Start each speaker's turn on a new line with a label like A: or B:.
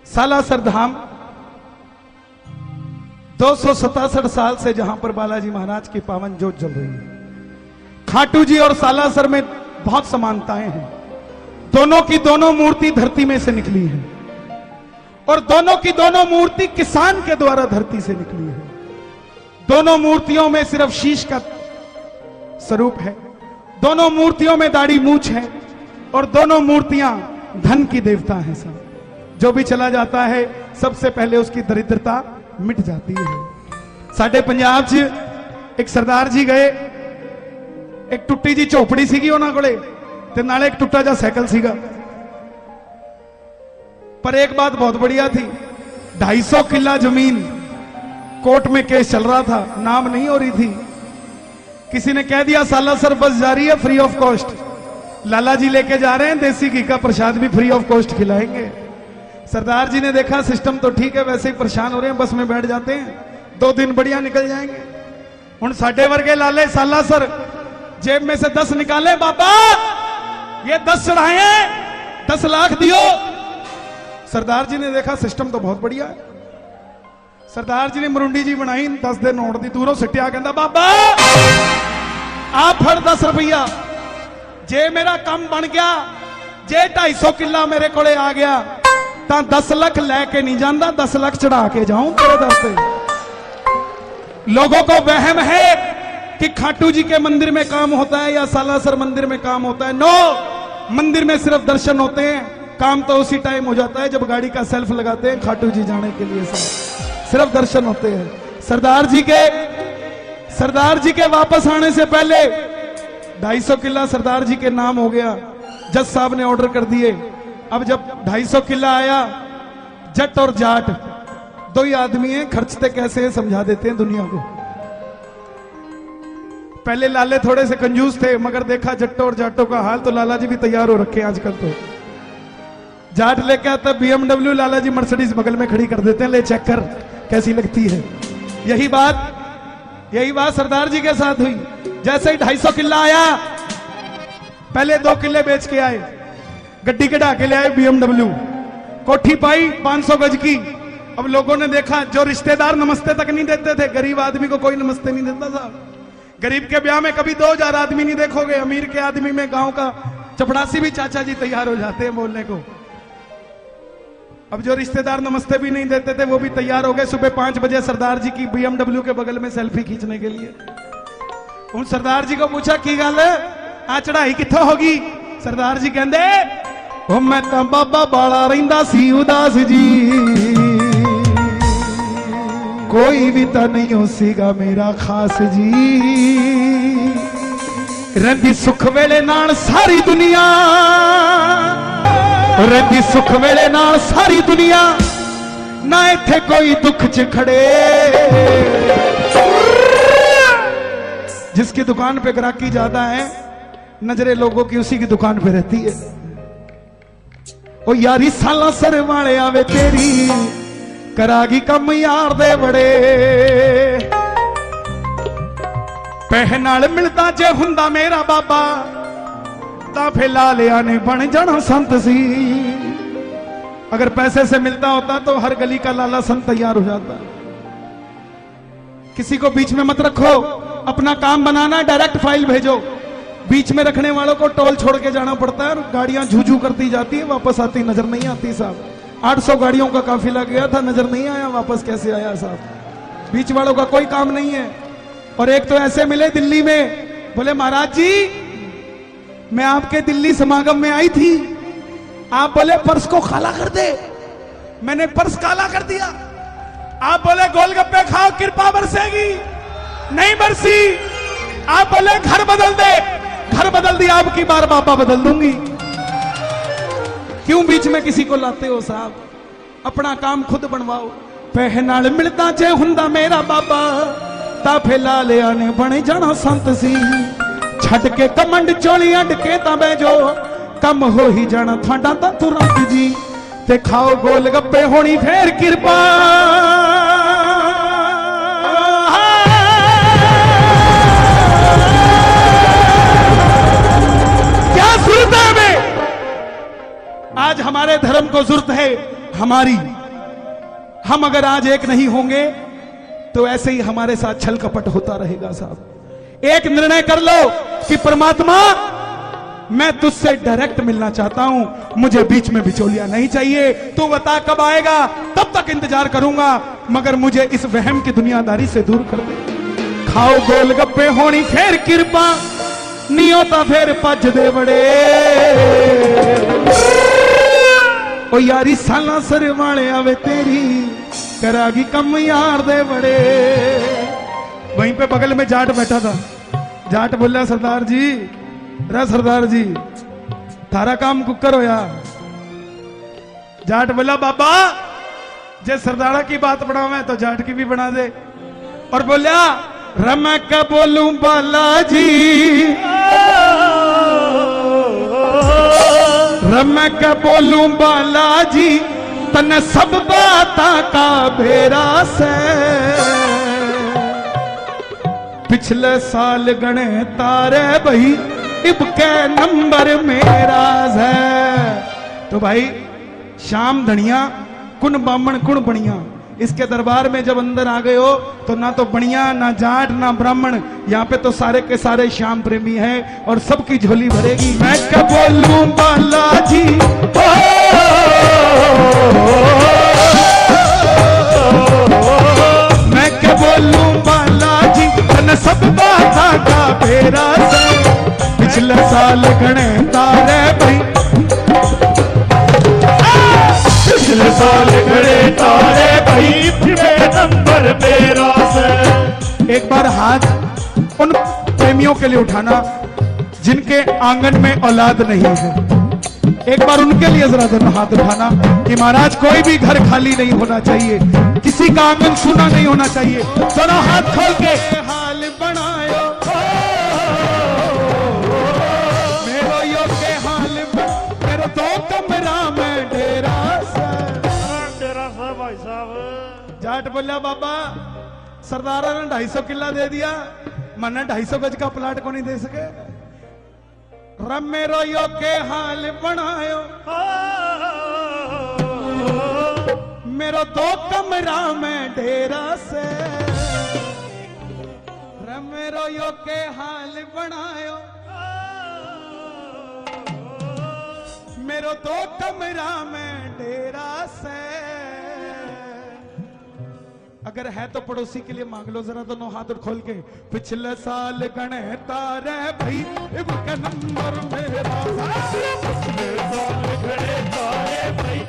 A: सालासर धाम 267 साल से जहां पर बालाजी महाराज की पावन ज्योत जल रही है। खाटू जी और सालासर में बहुत समानताएं हैं। दोनों की दोनों मूर्ति धरती में से निकली है और दोनों की दोनों मूर्ति किसान के द्वारा धरती से निकली है। दोनों मूर्तियों में सिर्फ शीश का स्वरूप है, दोनों मूर्तियों में दाढ़ी मूछ है और दोनों मूर्तियां धन की देवता हैं। सब जो भी चला जाता है सबसे पहले उसकी दरिद्रता मिट जाती है। साडे पंजाब च एक सरदार जी गए, एक टुट्टी जी झोपड़ी सीगी उन्हां कोले ते नाले एक टुट्टा जा साइकिल सीगा। पर एक बात बहुत बढ़िया थी, 250 किला जमीन कोर्ट में केस चल रहा था, नाम नहीं हो रही थी। किसी ने कह दिया सालासर बस जा रही है फ्री ऑफ कॉस्ट, लाला जी लेके जा रहे हैं, देसी घी का प्रसाद भी फ्री ऑफ कॉस्ट खिलाएंगे। सरदार जी ने देखा सिस्टम तो ठीक है, वैसे ही परेशान हो रहे हैं, बस में बैठ जाते हैं, 2 दिन बढ़िया निकल जाएंगे। हुण साडे वर्गे लाले सालासर जेब में से 10 निकाले, बाबा ये 10 चढ़ाए, 10 लाख दियो। सरदार जी ने देखा सिस्टम तो बहुत बढ़िया है। सरदार जी ने मरुंडी जी बनाई, 10 दे नोट दी दूरों सिटिया, कहता बाबा आप फड़ 10 रुपया, जे मेरा काम बन गया, जे 250 किला मेरे को आ गया तो 10 लाख लैके नहीं जाता, 10 लाख चढ़ा के जाऊं तेरे दर पे। लोगों को वहम है कि खाटू जी के मंदिर में काम होता है या सालासर मंदिर में काम होता है। नो, मंदिर में सिर्फ दर्शन होते हैं, काम तो उसी टाइम हो जाता है जब गाड़ी का सेल्फ लगाते हैं खाटू जी जाने के लिए। सिर्फ दर्शन होते हैं। सरदार जी के वापस आने से पहले 250 किला सरदार जी के नाम हो गया, जज साहब ने ऑर्डर कर दिए। अब जब 250 किला आया, जट और जाट 2 ही आदमी हैं, खर्चते कैसे हैं समझा देते हैं दुनिया को। पहले लाले थोड़े से कंजूस थे, मगर देखा जट्टों और जाटों का हाल तो लाला जी भी तैयार हो रखे हैं आजकल। तो जाट लेके आता BMW, लाला जी मर्सिडीज बगल में खड़ी कर देते हैं, ले चेक कर कैसी लगती है। यही बात सरदार जी के साथ हुई। जैसे ही 250 किला आया, पहले 2 किले बेच के आए, गड्डी कढ़ा के ले आए BMW, कोठी पाई 500 गज की। अब लोगों ने देखा, जो रिश्तेदार नमस्ते तक नहीं देते थे, गरीब आदमी को कोई नमस्ते नहीं देता था। गरीब के ब्याह में कभी 2000 आदमी नहीं देखोगे, अमीर के आदमी में गांव का चपड़ासी भी चाचा जी तैयार हो जाते हैं बोलने को। अब जो रिश्तेदार नमस्ते भी नहीं देते थे वो भी तैयार हो गए सुबह 5 बजे सरदार जी की BMW के बगल में सेल्फी खींचने के लिए। उन सरदार जी को पूछा की गल आ चढ़ाई कित्थों होगी? सरदार जी कहंदे ओ मैं तो बाबा बाला रहिंदा सी उदास जी, कोई भी तो नहीं हो सीगा मेरा खास जी। रंदी सुख वेले नाल सारी दुनिया, रंदी सुख वेले नाल सारी दुनिया, ना इत्थे कोई दुख च खड़े। जिसकी दुकान पे ग्राहकी ज्यादा है, नजरे लोगों की उसी की दुकान पे रहती है। ओ यारी सालासर वाले आवे तेरी, करागी कम यार दे बड़े। पैसे नाल मिलता जे हुंदा मेरा बाबा, ता फिर लालिया ने बन जाना संत सी। अगर पैसे से मिलता होता तो हर गली का लाला संत तैयार हो जाता। किसी को बीच में मत रखो, अपना काम बनाना, डायरेक्ट फाइल भेजो। बीच में रखने वालों को टोल छोड़ के जाना पड़ता है, गाड़ियां झूझू करती जाती है, वापस आती नजर नहीं आती। साहब 800 गाड़ियों का काफिला गया था, नजर नहीं आया, वापस कैसे आया साहब? बीच वालों का कोई काम नहीं है। और एक तो ऐसे मिले दिल्ली में, बोले महाराज जी मैं आपके दिल्ली समागम में आई थी, आप बोले पर्स को काला कर दे, मैंने पर्स काला कर दिया। आप बोले गोलगप्पे खाओ कृपा बरसेगी, नहीं बरसी। आप बोले घर बदल दे, घर बदल दिया, आपकी बार बाबा बदल दूंगी। क्यों बीच में किसी को लाते हो साहब? अपना काम खुद बनवाओ। पैसे नाल मिलता जे हुंदा मेरा बाबा, ता फिर लालिया ने बने जाना संत सी। छड़ के कमंड चोली अड के ता बैजो, कम हो ही जाना थाडा ता तुरंत जी। ते खाओ गोल गप्पे होनी फेर कृपा। क्या जरूरत है हमें? आज हमारे धर्म को जरूरत है हमारी, हम अगर आज एक नहीं होंगे तो ऐसे ही हमारे साथ छल कपट होता रहेगा साहब। एक निर्णय कर लो कि परमात्मा मैं तुझसे डायरेक्ट मिलना चाहता हूं, मुझे बीच में बिचौलिया नहीं चाहिए। तू बता कब आएगा, तब तक इंतजार करूंगा, मगर मुझे इस वहम की दुनियादारी से दूर कर दे। खाओ गोलगप्पे होनी फिर कृपा, नियो ता फिर भज दे बड़े। ओ यारी साला सर वाले आवे तेरी, करागी कम यार दे बड़े। वहीं पे बगल में जाट बैठा था। जाट बोला सरदार जी, रे सरदार जी थारा काम कुकर होया। जाट बोला बाबा जे सरदारा की बात बनावे तो जाट की भी बना दे। और बोलिया मैं क्या बोलूं बालाजी, मैं क्या बोलूं बालाजी, तने सब बाता का भेरा से। पिछले साल गणे तारे भाई, इब के नंबर मेरा है। तो भाई श्याम धनिया कुन बामण कुन बनिया, इसके दरबार में जब अंदर आ गए हो तो ना तो बनिया ना जाट ना ब्राह्मण, यहाँ पे तो सारे के सारे श्याम प्रेमी हैं और सबकी झोली भरेगी। मैं क्या बोलूं बालाजी, मैं क्या बोलूं बालाजी, तन सब बाता का फेरा से। पिछले साल गणे तारे भाई, पिछले साल गणे तारे भाई, नंबर मेरा से। एक बार हाथ उन प्रेमियों के लिए उठाना जिनके आंगन में औलाद नहीं है। एक बार उनके लिए जरा दोनों हाथ उठाना कि महाराज कोई भी घर खाली नहीं होना चाहिए, किसी का आंगन सूना नहीं होना चाहिए। दोनों हाथ खोल के हाल बनायो, मेरो यो के हाल मेरो दो कमरा में डेरा सा। भाई साहब जाट बोलिया बाबा सरदारा ने 250 किला दे दिया, मैंने 250 गज का प्लाट को नहीं दे सके। रब मेरो यो के हाल बनायो, मेरो दो कमरा में डेरा से। रब मेरो यो के हाल बनायो, मेरो दो कमरा में डेरा से। अगर है तो पड़ोसी के लिए मांग लो जरा दोनों हाथ खोल के। पिछले साल गणे तारे भाई, इब का नंबर मेरा। पिछले साल गणे तारे भाई,